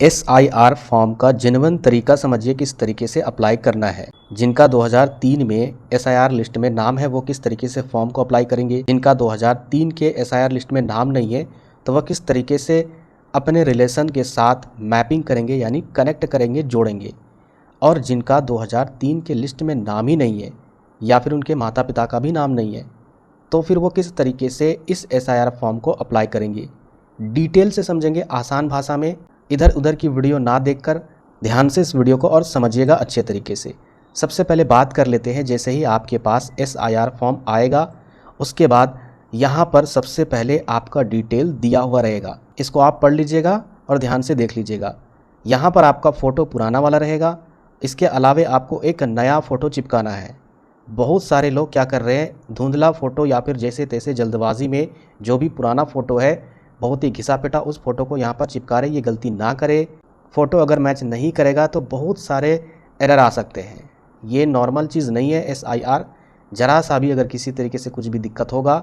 SIR form का genuine तरीका समझिए किस तरीके से अप्लाई करना है। जिनका 2003 में SIR लिस्ट में नाम है वो किस तरीके से फॉर्म को अप्लाई करेंगे। जिनका 2003 के SIR लिस्ट में नाम नहीं है तो वह किस तरीके से अपने रिलेशन के साथ मैपिंग करेंगे यानी कनेक्ट करेंगे, जोड़ेंगे। और जिनका 2003 के लिस्ट में नाम ही नहीं है या फिर उनके माता पिता का भी नाम नहीं है तो फिर वो किस तरीके से इस SIR फॉर्म को अप्लाई करेंगे, डिटेल से समझेंगे आसान भाषा में। इधर उधर की वीडियो ना देखकर ध्यान से इस वीडियो को और समझिएगा अच्छे तरीके से। सबसे पहले बात कर लेते हैं, जैसे ही आपके पास SIR फॉर्म आएगा उसके बाद यहाँ पर सबसे पहले आपका डिटेल दिया हुआ रहेगा। इसको आप पढ़ लीजिएगा और ध्यान से देख लीजिएगा। यहाँ पर आपका फ़ोटो पुराना वाला रहेगा। इसके अलावे आपको एक नया फ़ोटो चिपकाना है। बहुत सारे लोग क्या कर रहे हैं, धुंधला फ़ोटो या फिर जैसे तैसे जल्दबाजी में जो भी पुराना फ़ोटो है बहुत ही घिसा पिटा उस फ़ोटो को यहाँ पर चिपका रहे। ये गलती ना करें। फ़ोटो अगर मैच नहीं करेगा तो बहुत सारे एरर आ सकते हैं। ये नॉर्मल चीज़ नहीं है। SIR ज़रा सा भी अगर किसी तरीके से कुछ भी दिक्कत होगा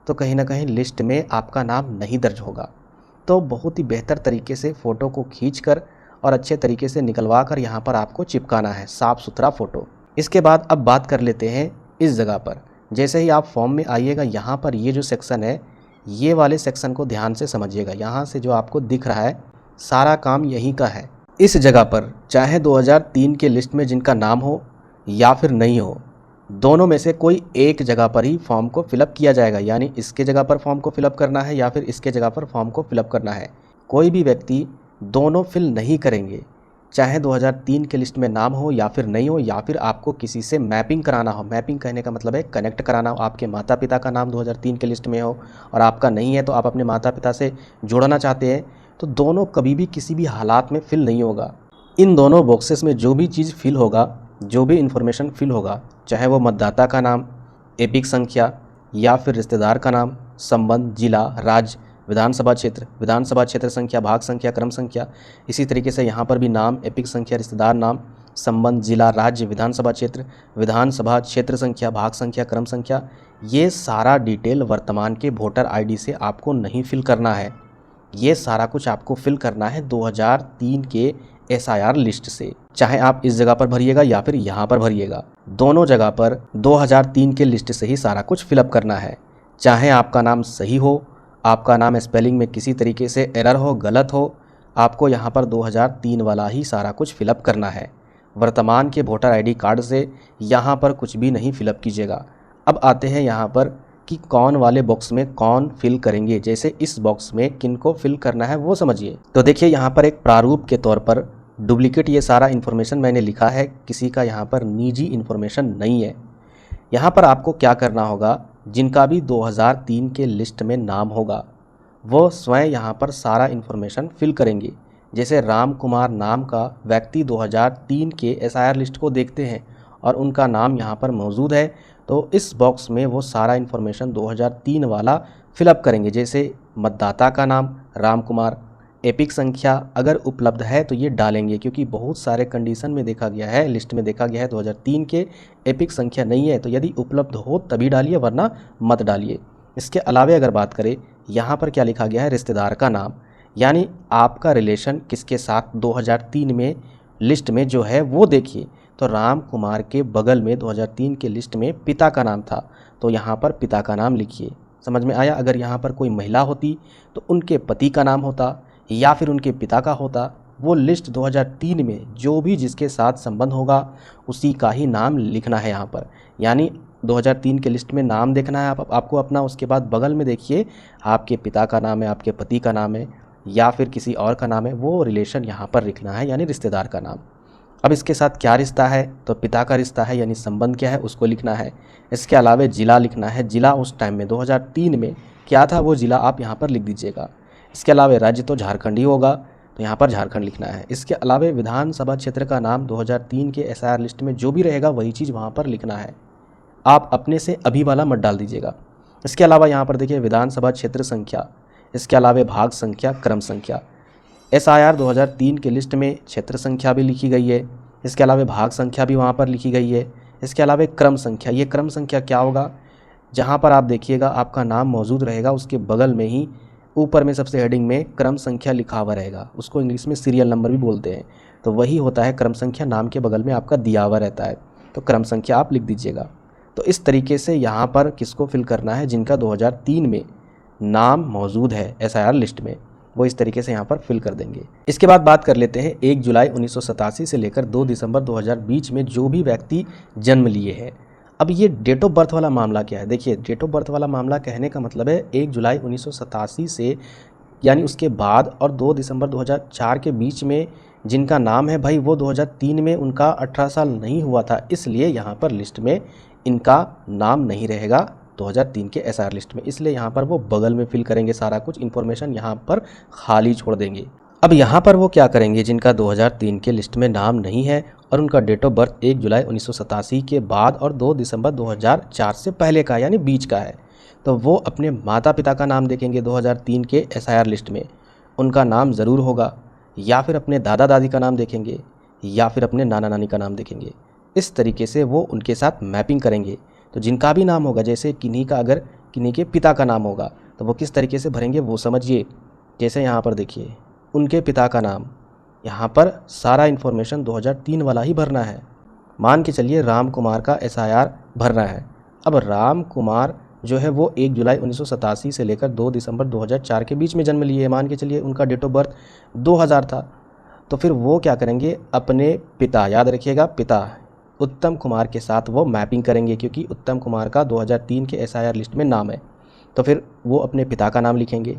तो कहीं ना कहीं लिस्ट में आपका नाम नहीं दर्ज होगा। तो बहुत ही बेहतर तरीके से फ़ोटो को खींचकर और अच्छे तरीके से निकलवा कर यहाँ पर आपको चिपकाना है, साफ़ सुथरा फ़ोटो। इसके बाद अब बात कर लेते हैं इस जगह पर। जैसे ही आप फॉर्म में आइएगा यहाँ पर ये जो सेक्शन है, ये वाले सेक्शन को ध्यान से समझिएगा। यहाँ से जो आपको दिख रहा है सारा काम यहीं का है। इस जगह पर चाहे 2003 के लिस्ट में जिनका नाम हो या फिर नहीं हो, दोनों में से कोई एक जगह पर ही फॉर्म को फिलअप किया जाएगा। यानी इसके जगह पर फॉर्म को फिलअप करना है या फिर इसके जगह पर फॉर्म को फिलअप करना है। कोई भी व्यक्ति दोनों फिल नहीं करेंगे, चाहे 2003 के लिस्ट में नाम हो या फिर नहीं हो, या फिर आपको किसी से मैपिंग कराना हो। मैपिंग कहने का मतलब है कनेक्ट कराना हो। आपके माता पिता का नाम 2003 के लिस्ट में हो और आपका नहीं है तो आप अपने माता पिता से जोड़ना चाहते हैं, तो दोनों कभी भी किसी भी हालात में फिल नहीं होगा। इन दोनों बॉक्सेस में जो भी चीज़ फिल होगा, जो भी इन्फॉर्मेशन फिल होगा, चाहे वो मतदाता का नाम, एपिक संख्या या फिर रिश्तेदार का नाम, संबंध, जिला, राज्य, विधानसभा क्षेत्र संख्या, भाग संख्या, क्रम संख्या, इसी तरीके से यहाँ पर भी नाम, एपिक संख्या, रिश्तेदार नाम, संबंध, जिला, राज्य, विधानसभा क्षेत्र संख्या, भाग संख्या, क्रम संख्या, ये सारा डिटेल वर्तमान के वोटर ID से आपको नहीं फिल करना है। ये सारा कुछ आपको फिल करना है 2003 के SIR लिस्ट से। चाहे आप इस जगह पर भरिएगा या फिर यहाँ पर भरिएगा, दोनों जगह पर 2003 के लिस्ट से ही सारा कुछ फिलअप करना है। चाहे आपका नाम सही हो, आपका नाम स्पेलिंग में किसी तरीके से एरर हो, गलत हो, आपको यहाँ पर 2003 वाला ही सारा कुछ फिलअप करना है। वर्तमान के वोटर ID कार्ड से यहाँ पर कुछ भी नहीं फिलअप कीजिएगा। अब आते हैं यहाँ पर कि कौन वाले बॉक्स में कौन फिल करेंगे। जैसे इस बॉक्स में किन को फिल करना है वो समझिए। तो देखिए यहाँ पर एक प्रारूप के तौर पर डुप्लीकेट ये सारा इन्फॉर्मेशन मैंने लिखा है, किसी का यहाँ पर निजी इन्फॉर्मेशन नहीं है। यहाँ पर आपको क्या करना होगा, जिनका भी 2003 के लिस्ट में नाम होगा वो स्वयं यहाँ पर सारा इन्फॉर्मेशन फिल करेंगे। जैसे राम कुमार नाम का व्यक्ति 2003 के SIR लिस्ट को देखते हैं और उनका नाम यहाँ पर मौजूद है, तो इस बॉक्स में वो सारा इन्फॉर्मेशन 2003 वाला फिलअप करेंगे। जैसे मतदाता का नाम राम कुमार, एपिक संख्या अगर उपलब्ध है तो ये डालेंगे, क्योंकि बहुत सारे कंडीशन में देखा गया है, लिस्ट में देखा गया है 2003 के एपिक संख्या नहीं है, तो यदि उपलब्ध हो तभी डालिए वरना मत डालिए। इसके अलावे अगर बात करें, यहाँ पर क्या लिखा गया है, रिश्तेदार का नाम, यानी आपका रिलेशन किसके साथ 2003 में लिस्ट में जो है वो देखिए। तो राम कुमार के बगल में 2003 के लिस्ट में पिता का नाम था, तो यहाँ पर पिता का नाम लिखिए। समझ में आया। अगर यहाँ पर कोई महिला होती तो उनके पति का नाम होता या फिर उनके पिता का होता। वो लिस्ट 2003 में जो भी जिसके साथ संबंध होगा उसी का ही नाम लिखना है यहाँ पर। यानी 2003 के लिस्ट में नाम देखना है आपको अपना, उसके बाद बगल में देखिए आपके पिता का नाम है, आपके पति का नाम है या फिर किसी और का नाम है, वो रिलेशन यहाँ पर लिखना है, यानी रिश्तेदार का नाम। अब इसके साथ क्या रिश्ता है, तो पिता का रिश्ता है, यानी संबंध क्या है उसको लिखना है। इसके अलावा जिला लिखना है, जिला उस टाइम में 2003 में क्या था वो जिला आप यहाँ पर लिख दीजिएगा। इसके अलावा राज्य तो झारखंड ही होगा, तो यहाँ पर झारखंड लिखना है। इसके अलावा विधानसभा क्षेत्र का नाम 2003 के SIR लिस्ट में जो भी रहेगा वही चीज़ वहाँ पर लिखना है। आप अपने से अभी वाला मत डाल दीजिएगा। इसके अलावा यहाँ पर देखिए विधानसभा क्षेत्र संख्या, इसके अलावा भाग संख्या, क्रम संख्या। SIR 2003 के लिस्ट में क्षेत्र संख्या भी लिखी गई है, इसके अलावा भाग संख्या भी वहाँ पर लिखी गई है। इसके अलावा क्रम संख्या, ये क्रम संख्या क्या होगा, जहाँ पर आप देखिएगा आपका नाम मौजूद रहेगा उसके बगल में ही ऊपर में सबसे हेडिंग में क्रम संख्या लिखा हुआ रहेगा, उसको इंग्लिश में सीरियल नंबर भी बोलते हैं। तो वही होता है क्रम संख्या, नाम के बगल में आपका दिया हुआ रहता है, तो क्रम संख्या आप लिख दीजिएगा। तो इस तरीके से यहाँ पर किसको फिल करना है, जिनका 2003 में नाम मौजूद है एसआईआर लिस्ट में, वो इस तरीके से यहाँ पर फिल कर देंगे। इसके बाद बात कर लेते हैं 1 जुलाई 1987 से लेकर 2 दिसंबर 2020 में जो भी व्यक्ति जन्म लिए हैं। अब ये डेट ऑफ बर्थ वाला मामला क्या है, देखिए डेट ऑफ बर्थ वाला मामला कहने का मतलब है 1 जुलाई 1987 से यानी उसके बाद और 2 दिसंबर 2004 के बीच में जिनका नाम है भाई, वो 2003 में उनका 18 साल नहीं हुआ था, इसलिए यहाँ पर लिस्ट में इनका नाम नहीं रहेगा 2003 के एसआईआर लिस्ट में, इसलिए यहाँ पर वो बगल में फिल करेंगे, सारा कुछ इन्फॉर्मेशन यहाँ पर खाली छोड़ देंगे। अब यहाँ पर वो क्या करेंगे, जिनका 2003 के लिस्ट में नाम नहीं है और उनका डेट ऑफ बर्थ 1 जुलाई 1987 के बाद और 2 दिसंबर 2004 से पहले का यानी बीच का है, तो वो अपने माता पिता का नाम देखेंगे 2003 के एसआईआर लिस्ट में, उनका नाम ज़रूर होगा, या फिर अपने दादा दादी का नाम देखेंगे, या फिर अपने नाना नानी का नाम देखेंगे। इस तरीके से वो उनके साथ मैपिंग करेंगे। तो जिनका भी नाम होगा, जैसे किन्हीं का अगर किन्हीं के पिता का नाम होगा तो वो किस तरीके से भरेंगे वो समझिए। जैसे यहाँ पर देखिए उनके पिता का नाम, यहाँ पर सारा इन्फॉर्मेशन 2003 वाला ही भरना है। मान के चलिए राम कुमार का एसआईआर भरना है। अब राम कुमार जो है वो 1 जुलाई 1987 से लेकर 2 दिसंबर 2004 के बीच में जन्म लिए, मान के चलिए उनका डेट ऑफ बर्थ 2000 था, तो फिर वो क्या करेंगे, अपने पिता, याद रखिएगा पिता उत्तम कुमार के साथ वो मैपिंग करेंगे, क्योंकि उत्तम कुमार का 2003 के एसआईआर लिस्ट में नाम है, तो फिर वो अपने पिता का नाम लिखेंगे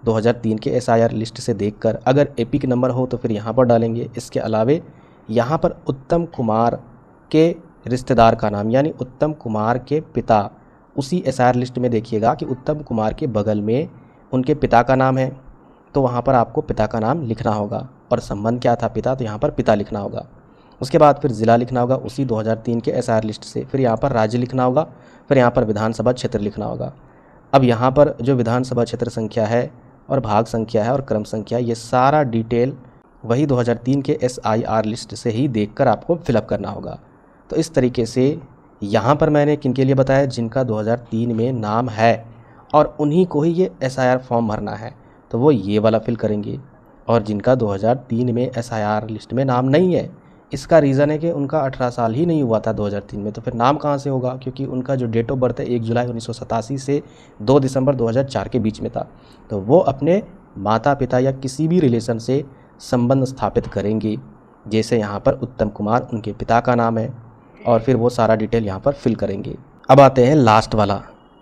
2003 के एसआईआर लिस्ट से देखकर, अगर एपिक नंबर हो तो फिर यहाँ पर डालेंगे। इसके अलावे यहाँ पर उत्तम कुमार के रिश्तेदार का नाम यानी उत्तम कुमार के पिता, उसी एसआईआर लिस्ट में देखिएगा कि उत्तम कुमार के बगल में उनके पिता का नाम है, तो वहाँ पर आपको पिता का नाम लिखना होगा, और संबंध क्या था पिता, तो यहाँ पर पिता लिखना होगा। उसके बाद फिर ज़िला लिखना होगा उसी 2003 के एसआईआर लिस्ट से, फिर यहाँ पर राज्य लिखना होगा, फिर यहाँ पर विधानसभा क्षेत्र लिखना होगा। अब यहाँ पर जो विधानसभा क्षेत्र संख्या है और भाग संख्या है और क्रम संख्या, ये सारा डिटेल वही 2003 के एसआईआर लिस्ट से ही देखकर आपको फिलअप करना होगा। तो इस तरीके से यहाँ पर मैंने किनके लिए बताया, जिनका 2003 में नाम है और उन्हीं को ही ये एसआईआर फॉर्म भरना है, तो वो ये वाला फिल करेंगे। और जिनका 2003 में एसआईआर लिस्ट में नाम नहीं है, इसका रीज़न है कि उनका 18 साल ही नहीं हुआ था 2003 में, तो फिर नाम कहाँ से होगा, क्योंकि उनका जो डेट ऑफ बर्थ है 1 जुलाई 1987 से 2 दिसंबर 2004 के बीच में था, तो वो अपने माता पिता या किसी भी रिलेशन से संबंध स्थापित करेंगे। जैसे यहाँ पर उत्तम कुमार उनके पिता का नाम है, और फिर वो सारा डिटेल यहाँ पर फिल करेंगे। अब आते हैं लास्ट वाला,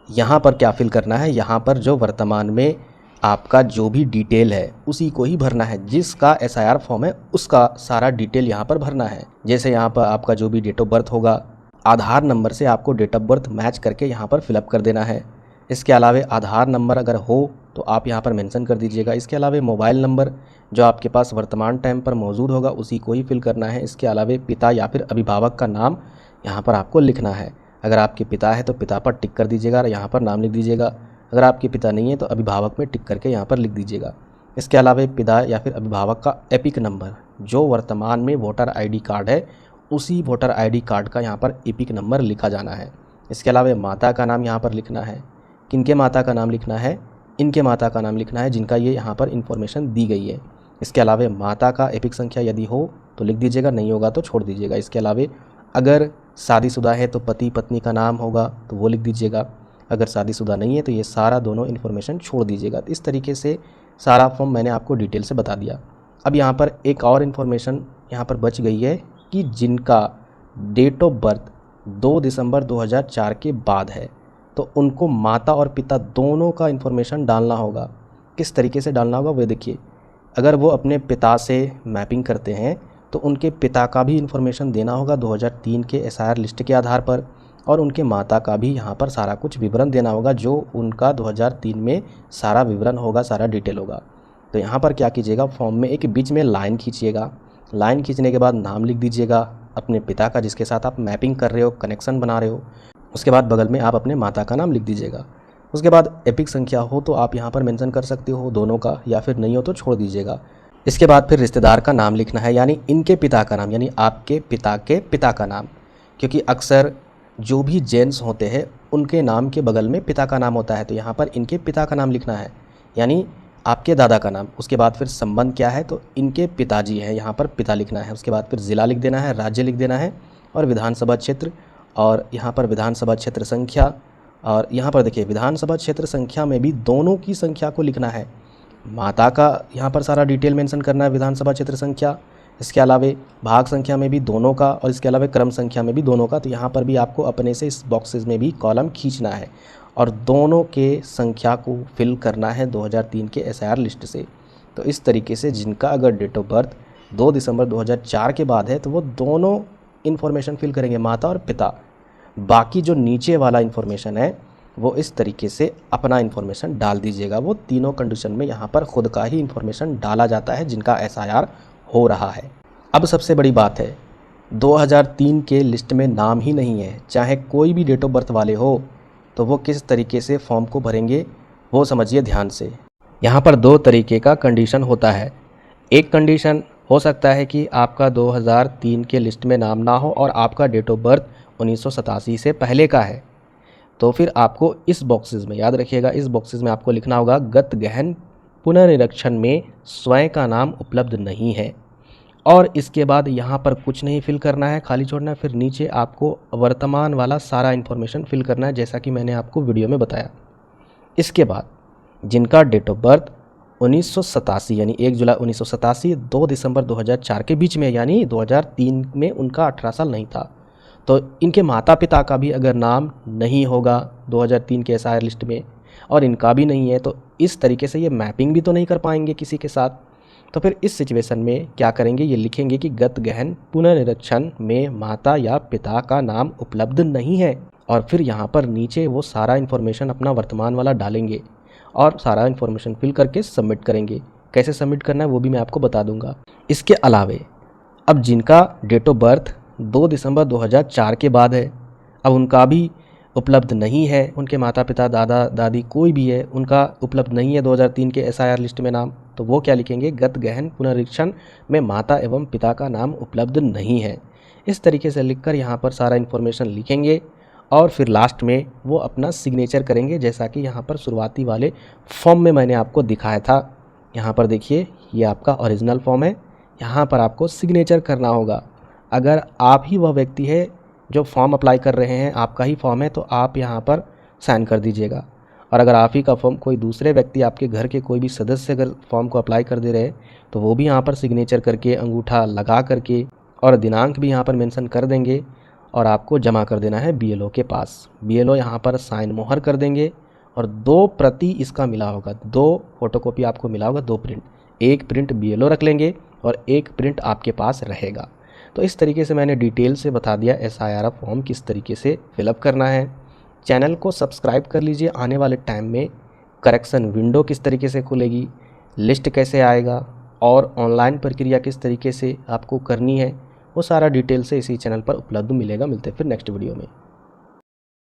यहाँ पर क्या फिल करना है, यहाँ पर जो वर्तमान में आपका जो भी डिटेल है उसी को ही भरना है, जिसका एसआईआर फॉर्म है उसका सारा डिटेल यहाँ पर भरना है। जैसे यहाँ पर आपका जो भी डेट ऑफ बर्थ होगा, आधार नंबर से आपको डेट ऑफ बर्थ मैच करके यहाँ पर फिलअप कर देना है। इसके अलावा आधार नंबर अगर हो तो आप यहाँ पर मेंशन कर दीजिएगा। इसके अलावा मोबाइल नंबर जो आपके पास वर्तमान टाइम पर मौजूद होगा उसी को ही फिल करना है। इसके अलावा पिता या फिर अभिभावक का नाम यहाँ पर आपको लिखना है। अगर आपके पिता है तो पिता पर टिक कर दीजिएगा और यहाँ पर नाम लिख दीजिएगा। अगर आपके पिता नहीं है तो अभिभावक में टिक करके यहाँ पर लिख दीजिएगा। इसके अलावा पिता या फिर अभिभावक का एपिक नंबर जो वर्तमान में वोटर आईडी कार्ड है उसी वोटर आईडी कार्ड का यहाँ पर एपिक नंबर लिखा जाना है। इसके अलावा माता का नाम यहाँ पर लिखना है। किनके माता का नाम लिखना है, इनके माता का नाम लिखना है जिनका ये यहाँ पर इन्फॉर्मेशन दी गई है। इसके अलावा माता का एपिक संख्या यदि हो तो लिख दीजिएगा, नहीं होगा तो छोड़ दीजिएगा। इसके अलावा अगर शादीशुदा है तो पति पत्नी का नाम होगा तो वो लिख दीजिएगा। अगर शादीशुदा नहीं है तो ये सारा दोनों इन्फॉर्मेशन छोड़ दीजिएगा। तो इस तरीके से सारा फॉर्म मैंने आपको डिटेल से बता दिया। अब यहाँ पर एक और इन्फॉर्मेशन यहाँ पर बच गई है कि जिनका डेट ऑफ बर्थ 2 दिसंबर 2004 के बाद है तो उनको माता और पिता दोनों का इन्फॉर्मेशन डालना होगा। किस तरीके से डालना होगा वो देखिए। अगर वो अपने पिता से मैपिंग करते हैं तो उनके पिता का भी इन्फॉर्मेशन देना होगा 2003 के एसआईआर लिस्ट के आधार पर, और उनके माता का भी यहाँ पर सारा कुछ विवरण देना होगा जो उनका 2003 में सारा विवरण होगा, सारा डिटेल होगा। तो यहाँ पर क्या कीजिएगा, फॉर्म में एक बीच में लाइन खींचिएगा। लाइन खींचने के बाद नाम लिख दीजिएगा अपने पिता का जिसके साथ आप मैपिंग कर रहे हो, कनेक्शन बना रहे हो। उसके बाद बगल में आप अपने माता का नाम लिख दीजिएगा। उसके बाद एपिक संख्या हो तो आप यहाँ पर मेंशन कर सकते हो दोनों का, या फिर नहीं हो तो छोड़ दीजिएगा। इसके बाद फिर रिश्तेदार का नाम लिखना है, यानी इनके पिता का नाम, यानी आपके पिता के पिता का नाम, क्योंकि अक्सर जो भी जेंट्स होते हैं उनके नाम के बगल में पिता का नाम होता है। तो यहाँ पर इनके पिता का नाम लिखना है। यानी आपके दादा का नाम, उसके बाद फिर संबंध क्या है, तो इनके पिताजी हैं, यहाँ पर पिता लिखना है। उसके बाद फिर ज़िला लिख देना है, राज्य लिख देना है और विधानसभा क्षेत्र, और यहाँ पर विधानसभा क्षेत्र संख्या, और यहाँ पर देखिए विधानसभा क्षेत्र संख्या में भी दोनों की संख्या को लिखना है। माता का यहाँ पर सारा डिटेल मेंशन करना है, विधानसभा क्षेत्र संख्या, इसके अलावे भाग संख्या में भी दोनों का, और इसके अलावा क्रम संख्या में भी दोनों का। तो यहाँ पर भी आपको अपने से इस बॉक्सेस में भी कॉलम खींचना है और दोनों के संख्या को फिल करना है 2003 के SIR लिस्ट से। तो इस तरीके से जिनका अगर डेट ऑफ बर्थ 2 दिसंबर 2004 के बाद है तो वो दोनों इन्फॉर्मेशन फिल करेंगे, माता और पिता। बाकी जो नीचे वाला इन्फॉर्मेशन है वो इस तरीके से अपना इन्फॉर्मेशन डाल दीजिएगा। वो तीनों कंडीशन में यहाँ पर खुद का ही इन्फॉर्मेशन डाला जाता है जिनका SIR हो रहा है। अब सबसे बड़ी बात है, 2003 के लिस्ट में नाम ही नहीं है, चाहे कोई भी डेट ऑफ बर्थ वाले हो, तो वो किस तरीके से फॉर्म को भरेंगे वो समझिए ध्यान से। यहाँ पर 2 तरीके का कंडीशन होता है। एक कंडीशन हो सकता है कि आपका 2003 के लिस्ट में नाम ना हो और आपका डेट ऑफ बर्थ 1987 से पहले का है, तो फिर आपको इस बॉक्सेस में, याद रखिएगा, इस बॉक्सेस में आपको लिखना होगा गत गहन पुनर्निरीक्षण में स्वयं का नाम उपलब्ध नहीं है। और इसके बाद यहाँ पर कुछ नहीं फिल करना है, खाली छोड़ना है। फिर नीचे आपको वर्तमान वाला सारा इन्फॉर्मेशन फिल करना है, जैसा कि मैंने आपको वीडियो में बताया। इसके बाद जिनका डेट ऑफ बर्थ 1987 यानी 1 जुलाई 1987 2 दिसंबर 2004 के बीच में, यानी 2003 में उनका 18 साल नहीं था, तो इनके माता पिता का भी अगर नाम नहीं होगा 2003 के SIR लिस्ट में और इनका भी नहीं है, तो इस तरीके से ये मैपिंग भी तो नहीं कर पाएंगे किसी के साथ। तो फिर इस सिचुएशन में क्या करेंगे, ये लिखेंगे कि गत गहन पुनर्निरीक्षण में माता या पिता का नाम उपलब्ध नहीं है, और फिर यहाँ पर नीचे वो सारा इन्फॉर्मेशन अपना वर्तमान वाला डालेंगे और सारा इन्फॉर्मेशन फिल करके सबमिट करेंगे। कैसे सबमिट करना है वो भी मैं आपको बता दूंगा। इसके अलावे अब जिनका डेट ऑफ बर्थ 2 दिसंबर 2004 के बाद है, अब उनका भी उपलब्ध नहीं है, उनके माता पिता दादा दादी कोई भी है, उनका उपलब्ध नहीं है 2003 के SIR लिस्ट में नाम, तो वो क्या लिखेंगे, गत गहन पुनरीक्षण में माता एवं पिता का नाम उपलब्ध नहीं है। इस तरीके से लिखकर यहाँ पर सारा इन्फॉर्मेशन लिखेंगे और फिर लास्ट में वो अपना सिग्नेचर करेंगे, जैसा कि यहाँ पर शुरुआती वाले फॉर्म में मैंने आपको दिखाया था। यहाँ पर देखिए, ये आपका ओरिजिनल फॉर्म है, यहाँ पर आपको सिग्नेचर करना होगा। अगर आप ही वह व्यक्ति है जो फॉर्म अप्लाई कर रहे हैं, आपका ही फॉर्म है, तो आप यहाँ पर साइन कर दीजिएगा। और अगर आप ही का फॉर्म कोई दूसरे व्यक्ति, आपके घर के कोई भी सदस्य अगर फॉर्म को अप्लाई कर दे रहे हैं, तो वो भी यहाँ पर सिग्नेचर करके, अंगूठा लगा करके और दिनांक भी यहाँ पर मेंशन कर देंगे और आपको जमा कर देना है BLO के पास। BLO यहाँ पर साइन मोहर कर देंगे और 2 प्रति इसका मिला होगा, 2 फोटोकॉपी आपको मिला होगा, 2 प्रिंट, एक प्रिंट BLO रख लेंगे और एक प्रिंट आपके पास रहेगा। तो इस तरीके से मैंने डिटेल से बता दिया SIR फॉर्म किस तरीके से फिलअप करना है। चैनल को सब्सक्राइब कर लीजिए। आने वाले टाइम में करेक्शन विंडो किस तरीके से खुलेगी, लिस्ट कैसे आएगा और ऑनलाइन प्रक्रिया किस तरीके से आपको करनी है, वो सारा डिटेल से इसी चैनल पर उपलब्ध मिलेगा। मिलते हैं फिर नेक्स्ट वीडियो में।